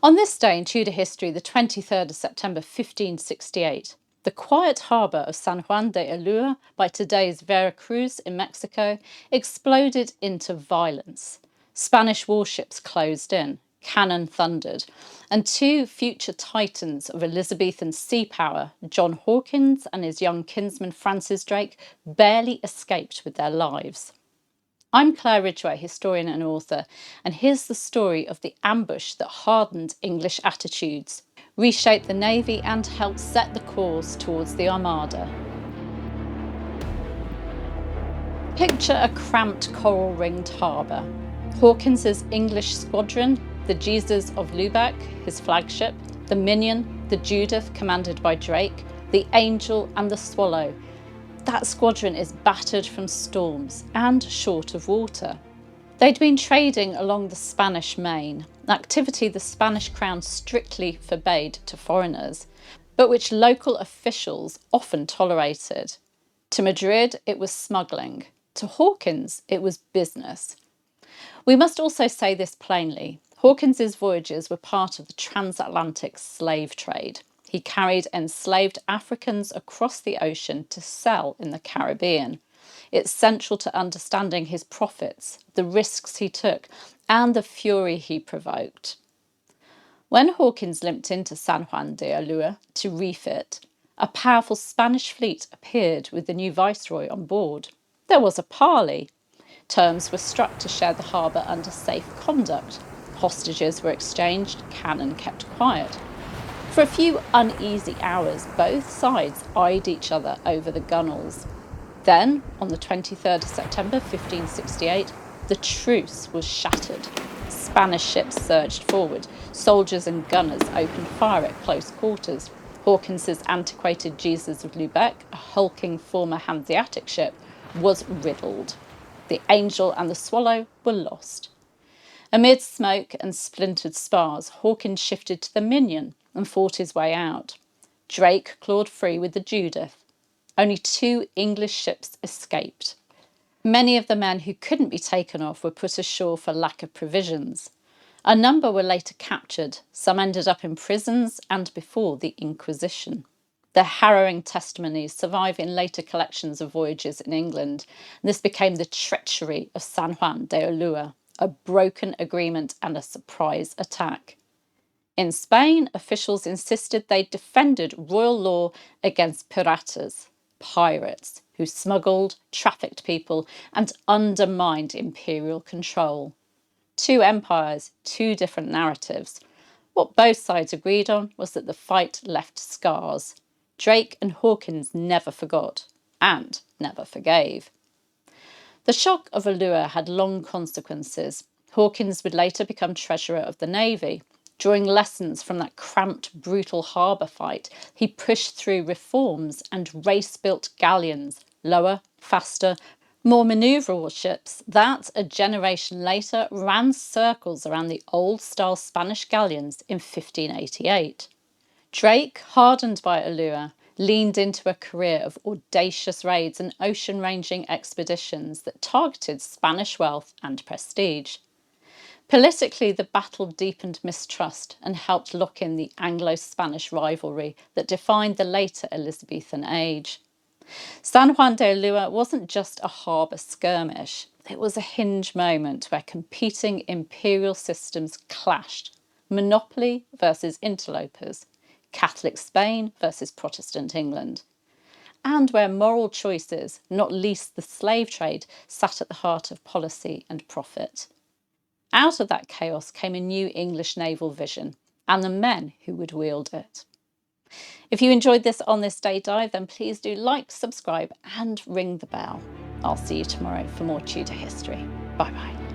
On this day in Tudor history, the 23rd of September 1568, the quiet harbour of San Juan de Ulúa by today's Veracruz in Mexico exploded into violence. Spanish warships closed in, cannon thundered, and two future titans of Elizabethan sea power, John Hawkins and his young kinsman Francis Drake, barely escaped with their lives. I'm Claire Ridgway, historian and author, and here's the story of the ambush that hardened English attitudes, reshaped the Navy and helped set the course towards the Armada. Picture a cramped coral-ringed harbour. Hawkins's English squadron, the Jesus of Lubeck, his flagship, the Minion, the Judith commanded by Drake, the Angel and the Swallow. That squadron is battered from storms and short of water. They'd been trading along the Spanish Main, an activity the Spanish crown strictly forbade to foreigners, but which local officials often tolerated. To Madrid, it was smuggling. To Hawkins, it was business. We must also say this plainly. Hawkins's voyages were part of the transatlantic slave trade. He carried enslaved Africans across the ocean to sell in the Caribbean. It's central to understanding his profits, the risks he took, and the fury he provoked. When Hawkins limped into San Juan de Ulúa to refit, a powerful Spanish fleet appeared with the new viceroy on board. There was a parley. Terms were struck to share the harbour under safe conduct. Hostages were exchanged, cannon kept quiet. For a few uneasy hours, both sides eyed each other over the gunwales. Then, on the 23rd of September 1568, the truce was shattered. Spanish ships surged forward. Soldiers and gunners opened fire at close quarters. Hawkins's antiquated Jesus of Lubeck, a hulking former Hanseatic ship, was riddled. The Angel and the Swallow were lost. Amid smoke and splintered spars, Hawkins shifted to the Minion and fought his way out. Drake clawed free with the Judith. Only 2 English ships escaped. Many of the men who couldn't be taken off were put ashore for lack of provisions. A number were later captured. Some ended up in prisons and before the Inquisition. Their harrowing testimonies survive in later collections of voyages in England. This became the treachery of San Juan de Ulúa, a broken agreement and a surprise attack. In Spain, officials insisted they defended royal law against piratas, pirates, who smuggled, trafficked people and undermined imperial control. 2 empires, 2 different narratives. What both sides agreed on was that the fight left scars. Drake and Hawkins never forgot and never forgave. The shock of Ulúa had long consequences. Hawkins would later become Treasurer of the Navy. Drawing lessons from that cramped, brutal harbour fight, he pushed through reforms and race-built galleons, lower, faster, more manoeuvrable ships that, a generation later, ran circles around the old-style Spanish galleons in 1588. Drake, hardened by Ulúa, leaned into a career of audacious raids and ocean-ranging expeditions that targeted Spanish wealth and prestige. Politically, the battle deepened mistrust and helped lock in the Anglo-Spanish rivalry that defined the later Elizabethan age. San Juan de Ulúa wasn't just a harbour skirmish. It was a hinge moment where competing imperial systems clashed. Monopoly versus interlopers. Catholic Spain versus Protestant England. And where moral choices, not least the slave trade, sat at the heart of policy and profit. Out of that chaos came a new English naval vision and the men who would wield it. If you enjoyed this On This Day dive, then please do like, subscribe and ring the bell. I'll see you tomorrow for more Tudor history. Bye bye.